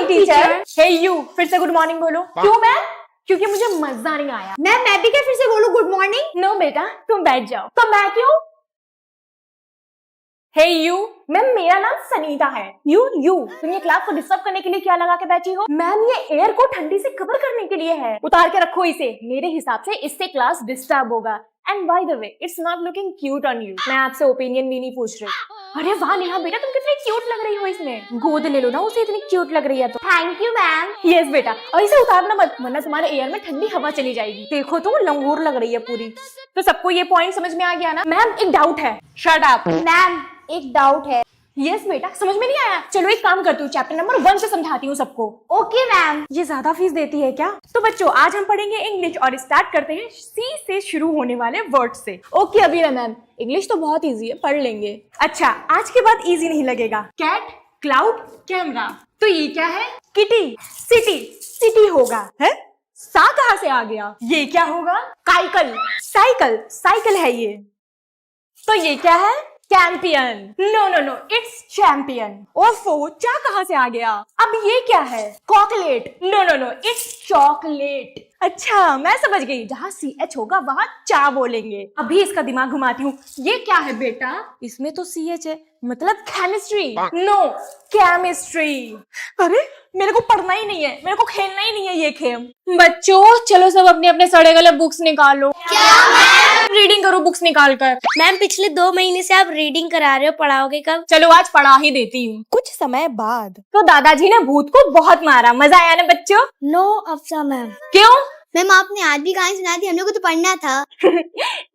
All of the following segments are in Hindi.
Morning teacher. हे यू, फिर से गुड मॉर्निंग बोलो। क्यों मैम? क्योंकि मुझे मजा नहीं आया। मैम मैं भी क्या फिर से बोलूं गुड मॉर्निंग? नो बेटा, तुम बैठ जाओ। तो मैं क्यों? हे यू मैम, मेरा नाम सनीता है। यू तुम ये क्लास को डिस्टर्ब करने के लिए क्या लगा के बैठी हो? मैम ये एयर को ठंडी से कवर करने के लिए है। उतार के रखो इसे, मेरे हिसाब से इससे क्लास डिस्टर्ब होगा। And by the way, it's not looking cute on you. मैं आपसे ओपिनियन भी नहीं पूछ रही। अरे वाह नेहा बेटा, तुम कितनी क्यूट लग रही हो इसमें। गोद ले लो ना उसे, इतनी क्यूट लग रही है तो। Thank you ma'am. यस बेटा, और इसे उतारना मत, वरना तुम्हारे एयर में ठंडी हवा चली जाएगी। देखो तो लंगूर लग रही है पूरी। तो सबको ये पॉइंट समझ में आ गया ना? मैम एक डाउट है। Shut up. मैम एक डाउट है। यस बेटा, समझ में नहीं आया? चलो एक काम करती हूँ, चैप्टर नंबर 1 से समझाती हूँ सबको। Okay ma'am. ये ज्यादा फीस देती है क्या? तो बच्चों आज हम पढ़ेंगे इंग्लिश और स्टार्ट करते हैं सी से शुरू होने वाले वर्ड से। ओके अबीरा मैम, इंग्लिश तो बहुत इजी है, पढ़ लेंगे। अच्छा, आज के बाद इजी नहीं लगेगा। Cat, cloud, camera. तो ये क्या है? किटी, सिटी, सिटी होगा है। सा कहाँ से आ गया? ये क्या होगा? काइकल, साइकिल, साइकिल है ये। तो ये क्या है? चैंपियन। No, it's champion. ओफो, चा कहाँ से आ गया? अब ये क्या है? चॉकलेट। No, it's chocolate. अच्छा मैं समझ गई, जहाँ CH होगा वहाँ चा बोलेंगे। अभी इसका दिमाग घुमाती हूँ। ये क्या है बेटा? इसमें तो CH है, मतलब केमिस्ट्री। No, chemistry. अरे मेरे को पढ़ना ही नहीं है, मेरे को खेलना ही नहीं है ये खेल। बच्चों चलो सब अपने अपने सड़े गले बुक्स निकालो। क्या? रीडिंग करो बुक्स निकाल कर। मैम पिछले 2 महीने से आप रीडिंग करा रहे हो, पढ़ाओगे कब? चलो आज पढ़ा ही देती हूँ। कुछ समय बाद तो दादाजी ने भूत को बहुत मारा, मजा आया ना बच्चों? No अफसा ma'am. क्यों? मैम आपने आज भी कहानी सुनाई थी, हम लोग को तो पढ़ना था।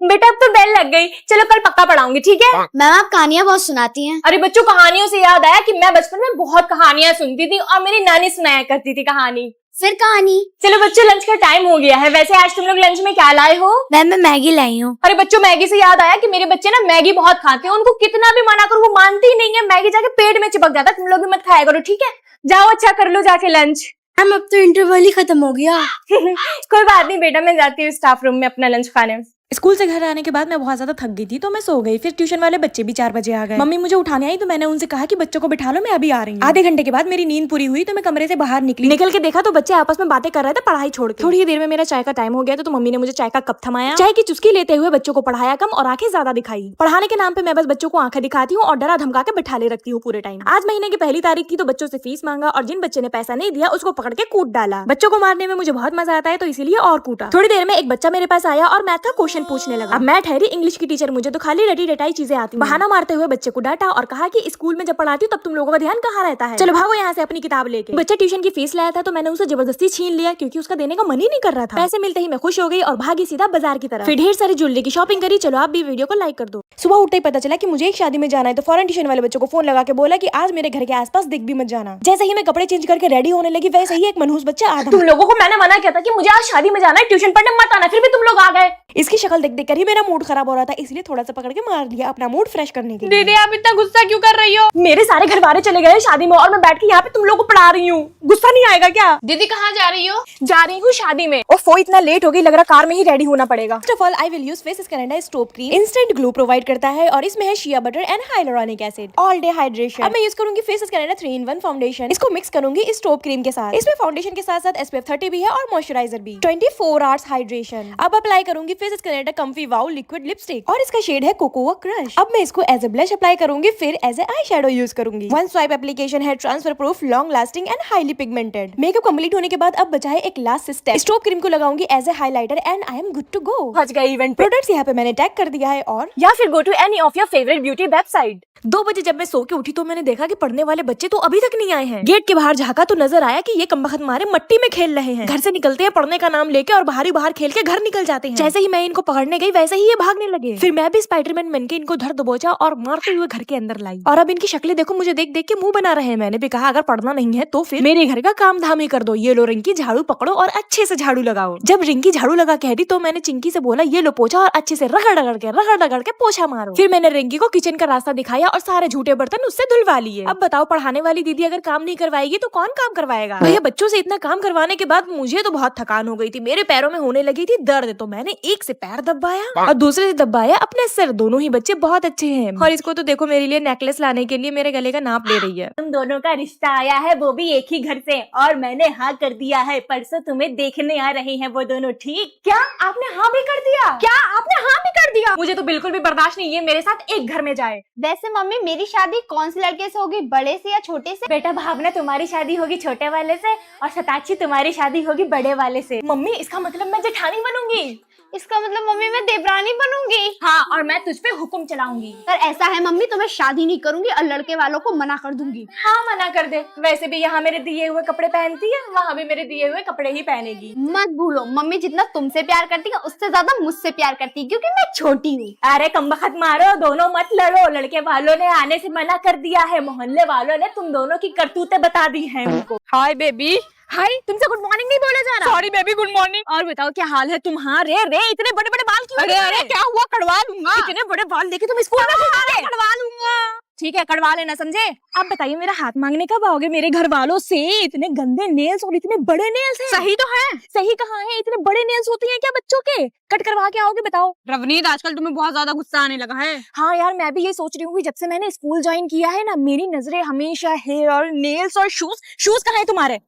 बेटा अब तो बेल लग गई, चलो कल पक्का पढ़ाऊंगी, ठीक है? मैम आप कहानियां बहुत सुनाती हैं। अरे बच्चों, कहानियों से याद आया कि मैं बचपन में बहुत कहानियां सुनती थी और मेरी नानी सुनाया करती थी कहानी। फिर कहानी? चलो बच्चों लंच का टाइम हो गया है। वैसे आज तुम लोग लंच में क्या लाए हो? मैम मैं मैगी लाई हूँ। अरे बच्चों, मैगी से याद आया कि मेरे बच्चे ना मैगी बहुत खाते हैं, उनको कितना भी मना करो वो मानती ही नहीं है। मैगी जाके पेट में चिपक जाता है। तुम लोग भी मत खाया करो, ठीक है? जाओ अच्छा कर लो जाके लंच। मैम अब तो इंटरवल ही खत्म हो गया। कोई बात नहीं बेटा, मैं जाती हूँ स्टाफ रूम में अपना लंच खाने। स्कूल से घर आने के बाद मैं बहुत ज्यादा थक गई थी तो मैं सो गई। फिर ट्यूशन वाले बच्चे भी 4 बजे आ गए। मम्मी मुझे उठाने आई तो मैंने उनसे कहा कि बच्चों को बिठा लो, मैं अभी आ रही हूँ। आधे घंटे के बाद मेरी नींद पूरी हुई तो मैं कमरे से बाहर निकल के देखा तो बच्चे आपस में बातें कर रहे थे पढ़ाई छोड़ के। थोड़ी ही देर में मेरा चाय का टाइम हो गया तो मम्मी ने मुझे चाय का कप थमाया, चाय की चुस्की लेते हुए बच्चों को पढ़ाया कम और आंखें ज्यादा दिखाई। पढ़ाने के नाम पे मैं बस बच्चों को आंखें दिखाती हूँ और डरा धमका के बिठा ले रखती हूँ पूरे टाइम। आज महीने की पहली तारीख थी तो बच्चों से फीस मांगा और जिन बच्चे ने पैसा नहीं दिया उसको पकड़ के कूट डाला। बच्चों को मारने में मुझे बहुत मजा आता है तो इसीलिए और कूटा। थोड़ी देर में एक बच्चा मेरे पास आया और मैथ का क्वेश्चन पूछने लगा। अब मैं ठहरी इंग्लिश की टीचर, मुझे तो खाली रटी रटाई चीजें आती हैं। बहाना मारते हुए बच्चे को डांटा और कहा कि स्कूल में जब पढ़ाती हूँ तब तुम लोगों का ध्यान कहाँ रहता है, चलो भागो यहाँ से अपनी किताब लेके। बच्चा ट्यूशन की फीस लाया था तो मैंने उसे जबरदस्ती छीन लिया क्योंकि उसका देने का मन ही नहीं कर रहा था। पैसे मिलते ही मैं खुश हो गई और भागी सीधा बाजार की तरफ। फिर ढेर सारी ज्वेलरी की शॉपिंग करी। चलो आप भी वीडियो को लाइक कर दो। सुबह उठते ही पता चला कि मुझे एक शादी में जाना है तो फौरन ट्यूशन वाले बच्चों को फोन लगा के बोला कि आज मेरे घर के आसपास दिख भी मत जाना। जैसे ही मैं कपड़े चेंज करके रेडी होने लगी वैसे ही एक मनहूस बच्चा आ। तुम लोगों को मैंने मना किया था कि मुझे आज शादी में जाना है, ट्यूशन पढ़ने मत आना, फिर भी तुम लोग आ गए। इसकी शक्ल देख देख कर ही मेरा मूड खराब हो रहा था, इसलिए थोड़ा सा पकड़ के मार दिया अपना मूड फ्रेश करने के लिए। दीदी आप इतना गुस्सा क्यों कर रही हो? मेरे सारे घर वाले चले गए शादी में और मैं बैठ के यहाँ पे तुम लोगों को पढ़ा रही हूँ। गुस्सा नहीं आएगा क्या? दीदी कहाँ जा रही हो? जा रही हूँ शादी में। ओफो इतना लेट हो गई, लग रहा कार में ही रेडी होना पड़ेगा। First of all I will use face Canada stove cream. Instant glow provide करता है और इसमें है shea butter and hyaluronic acid, all day hydration. अब मैं यूज करूंगी फेस कैनेडा 3-in-1 फाउंडेशन। इसको मिक्स करूंगी इस स्टोव क्रीम के साथ। इसमें फाउंडेशन के साथ साथ SPF 30 भी है और मॉइस्चराइजर भी। 24 आवर्स हाइड्रेशन। अब अप्लाई करूंगी face Canada comfy wow liquid lipstick और इसका शेड है कोकोआ क्रश। अब मैं इसको एज ए ब्लश अप्लाई करूंगी, फिर as a eye shadow use करूंगी। वन स्वाइप एप्लीकेशन है, transfer proof, long lasting and highly pigmented. Makeup complete होने के बाद अब बचा है एक लास्ट स्टेप। स्टोव क्रीम को लगाऊंगी as a highlighter and I am good to go. पहुंच गए इवेंट पे। प्रोडक्ट्स यहाँ पे मैंने टैग कर दिया है और या फिर go to any of your favourite beauty website. 2 बजे जब मैं सो के उठी तो मैंने देखा कि पढ़ने वाले बच्चे तो अभी तक नहीं आए हैं। गेट के बाहर झांका तो नजर आया कि ये कमबख्त मारे मट्टी में खेल रहे हैं। घर से निकलते हैं पढ़ने का नाम लेके और बाहर खेल के घर निकल जाते हैं। जैसे ही मैं इनको पकड़ने गई वैसे ही ये भागने लगे। फिर मैं भी स्पाइडरमैन बन के इनको धर दबोचा और मारते हुए घर के अंदर लाई। और अब इनकी शक्लें देखो, मुझे देख देख के मुंह बना रहे हैं। मैंने भी कहा अगर पढ़ना नहीं है तो फिर मेरे घर का काम धाम ही कर दो। ये लो रिंकी झाड़ू पकड़ो और अच्छे से झाड़ू लगाओ। जब रिंकी झाड़ू लगा कह दी तो मैंने चिंकी से बोला ये लो पोछा और अच्छे से रगड़ के पोछा मारो। फिर मैंने रिंकी को किचन का रास्ता दिखाया और सारे झूठे बर्तन उससे धुलवा लिए। अब बताओ पढ़ाने वाली दीदी अगर काम नहीं करवाएगी तो कौन काम करवाएगा? भैया बच्चों से इतना काम करवाने के बाद मुझे तो बहुत थकान हो गई थी, मेरे पैरों में होने लगी थी दर्द, तो मैंने एक से पैर बार दबाया और दूसरे से दबाया अपने सिर। दोनों ही बच्चे बहुत अच्छे हैं। और इसको तो देखो मेरे लिए नेकलेस लाने के लिए मेरे गले का नाप ले रही है। तुम दोनों का रिश्ता आया है, वो भी एक ही घर से, और मैंने हाँ कर दिया है। परसों तुम्हें देखने आ रहे हैं वो दोनों, ठीक? क्या आपने हाँ भी कर दिया? क्या आपने हाँ भी कर दिया? मुझे तो बिल्कुल भी बर्दाश्त नहीं, ये मेरे साथ एक घर में जाए। वैसे मम्मी मेरी शादी कौन से लड़के से होगी, बड़े से या छोटे से? बेटा भावना तुम्हारी शादी होगी छोटे वाले से, और सताक्षी तुम्हारी शादी होगी बड़े वाले से। मम्मी इसका मतलब मैं जेठानी बनूंगी। इसका मतलब मम्मी मैं देवरानी बनूंगी। हाँ, और मैं तुझ पे हुक्म चलाऊंगी। पर ऐसा है मम्मी, तो मैं शादी नहीं करूंगी और लड़के वालों को मना कर दूंगी। हाँ मना कर दे, वैसे भी यहाँ मेरे दिए हुए कपड़े पहनती है, वहाँ भी मेरे दिए हुए कपड़े ही पहनेगी। मत भूलो मम्मी जितना तुमसे प्यार करती है उससे ज्यादा मुझसे प्यार करती है, क्योंकि मैं छोटी हूँ। अरे कमबख्त मारो, दोनों मत लड़ो। लड़के वालों ने आने से मना कर दिया है, मोहल्ले वालों ने तुम दोनों की करतूतें बता दी हैं उनको। Hi baby. हाय, तुमसे गुड मॉर्निंग नहीं बोला जा रहा? Sorry baby, good morning. और बताओ क्या हाल है तुम्हारे? रे इतने बड़े बड़े बाल क्यों? अरे अरे क्या हुआ, कटवा लूंगा। इतने बड़े बाल देखे तुम स्कूल में घूमोगे? कटवा लूंगा। ठीक है, कटवा लेना, समझे? आप बताइए मेरा हाथ मांगने कब आओगे मेरे घर वालों से? इतने गंदे नेल्स और इतने बड़े नेल्स हैं। सही तो है। सही कहाँ है? इतने बड़े नेल्स होते हैं क्या बच्चों के? कट करवा के आओगे बताओ? रवनीत आजकल तुम्हें बहुत ज्यादा गुस्सा आने लगा है। हाँ यार, मैं भी ये सोच रही हूँ कि जब से मैंने स्कूल ज्वाइन किया है ना, मेरी नजरें हमेशा हेयर और नेल्स और शूज कहाँ है तुम्हारे?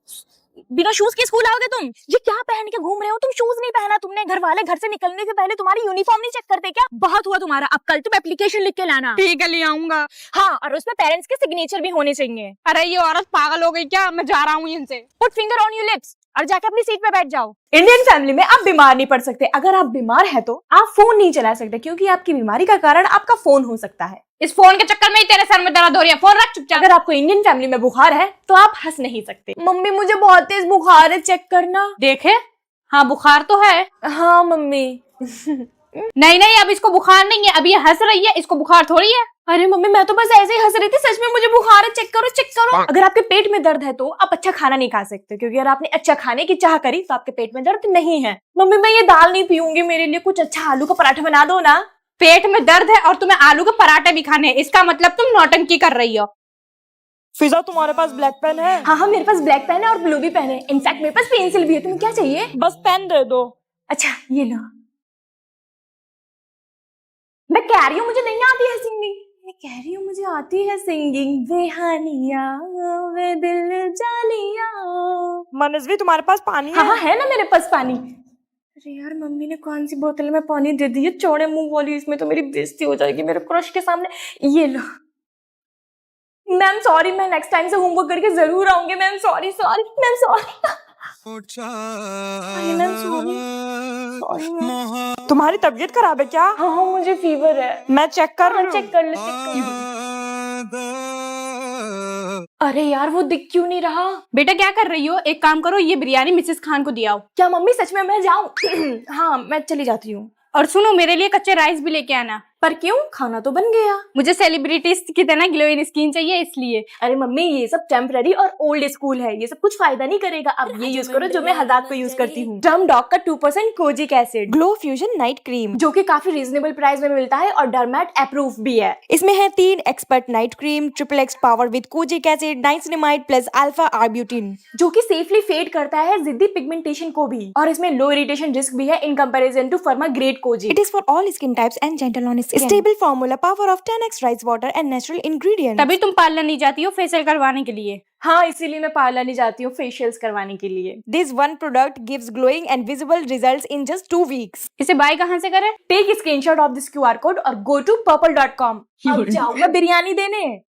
बिना शूज के स्कूल आओगे तुम? ये क्या पहन के घूम रहे हो तुम? शूज नहीं पहना तुमने। घर वाले घर से निकलने से पहले तुम्हारी यूनिफॉर्म नहीं चेक करते क्या? बहुत हुआ तुम्हारा, अब कल तुम एप्लीकेशन लिख के लाना। ठीक है, ले आऊंगा। हाँ, और उसमें पेरेंट्स के सिग्नेचर भी होने चाहिए। अरे ये औरत पागल हो गई क्या? मैं जा रहा हूँ इनसे। Put finger on your lips और जाके अपनी सीट पे बैठ जाओ। इंडियन फैमिली में आप बीमार नहीं पड़ सकते। अगर आप बीमार है तो आप फोन नहीं चला सकते, क्योंकि आपकी बीमारी का कारण आपका फोन हो सकता है। इस फोन के चक्कर में ही तेरे सर में दर्द हो रही है। फोन रख चुपचाप। अगर आपको इंडियन फैमिली में बुखार है तो आप हंस नहीं सकते। मम्मी मुझे बहुत तेज बुखार है, चेक करना। देखे, हाँ बुखार तो है। हाँ मम्मी। नहीं नहीं, अब इसको बुखार नहीं है, अब ये हंस रही है, इसको बुखार थोड़ी है। अरे मम्मी मैं तो बस ऐसे ही हंस रही थी, सच में मुझे बुखार है, चेक करो चेक करो। अगर आपके पेट में दर्द है तो आप अच्छा खाना नहीं खा सकते, क्योंकि अगर आपने अच्छा खाने की चाह करी तो आपके पेट में दर्द नहीं है। मम्मी मैं ये दाल नहीं पीऊंगी, मेरे लिए कुछ अच्छा आलू का पराठा बना दो ना। पेट में दर्द है और तुम्हें आलू के पराठे भी खाने हैं, इसका मतलब तुम नौटंकी कर रही हो। फिजा तुम्हारे पास ब्लैक पेन है? हाँ हाँ, मेरे पास ब्लैक पेन है और ब्लू भी पेन है। इनफैक्ट मेरे पास पेंसिल भी है। तुम्हें क्या चाहिए? बस पेन दे दो। अच्छा ये लो। मैं कह रही हूँ मुझे नहीं आती है सिंगिंग। मैं कह रही हूँ मुझे आती है सिंगिंग। बेहानिया वे दिल जालिया। मनस्वी तुम्हारे पास पानी हाँ है? हाँ है ना मेरे पास पानी। अरे यार मम्मी ने कौन सी बोतल में पानी दे दी है, चौड़े मुंह वाली। इसमें तो मेरी बेइज्जती हो जाएगी मेरे क्रश के सामने। ये लो। मैम सॉरी, मैं नेक्स्ट टाइम से होमवर्क करके जरूर आऊंगी। Ma'am sorry sorry ma'am sorry. Ma'am sorry ma'am. तुम्हारी तबीयत खराब है क्या? हाँ हाँ मुझे फीवर है। मैं चेक कर हाँ लूं? चेक कर लो चेक कर लो। अरे यार वो दिख क्यों नहीं रहा? बेटा क्या कर रही हो? एक काम करो, ये बिरयानी मिसेस खान को दिया। क्या मम्मी सच में मैं जाऊं? हाँ मैं चली जाती हूँ। और सुनो, मेरे लिए कच्चे राइस भी लेके आना। पर क्यों? खाना तो बन गया। मुझे सेलिब्रिटीज की तरह ग्लोइंग स्किन चाहिए, इसलिए। अरे मम्मी ये सब टेम्पररी और ओल्ड स्कूल है, ये सब कुछ फायदा नहीं करेगा। अब ये यूज करो जो मैं हज़ार को यूज करती हूँ। डर्म डॉग का 2% kojic acid, glow fusion night cream, जो कि काफी रीजनेबल प्राइस में मिलता है और डरमैट अप्रूव भी है। इसमें है 3 expert night cream, triple x power with kojic acid, niacinamide plus alpha arbutin, जो कि सेफली फेड करता है जिद्दी पिगमेंटेशन को भी। और इसमें लो इरिटेशन रिस्क भी है in comparison to pharma grade kojic. It is for all skin types and gentle on skin. Stable formula, power of 10x rice water and natural ingredient. तभी तुम पार्लर नहीं जाती हो फेशियल करवाने के लिए। हाँ इसीलिए मैं पार्लर नहीं जाती हूँ फेशियल्स करवाने के लिए। This one product gives glowing and visible results in just 2 weeks. इसे बाय कहाँ से करें? Take screenshot of this QR code और गो टू purple.com। अब जाओ मैं बिरयानी देने।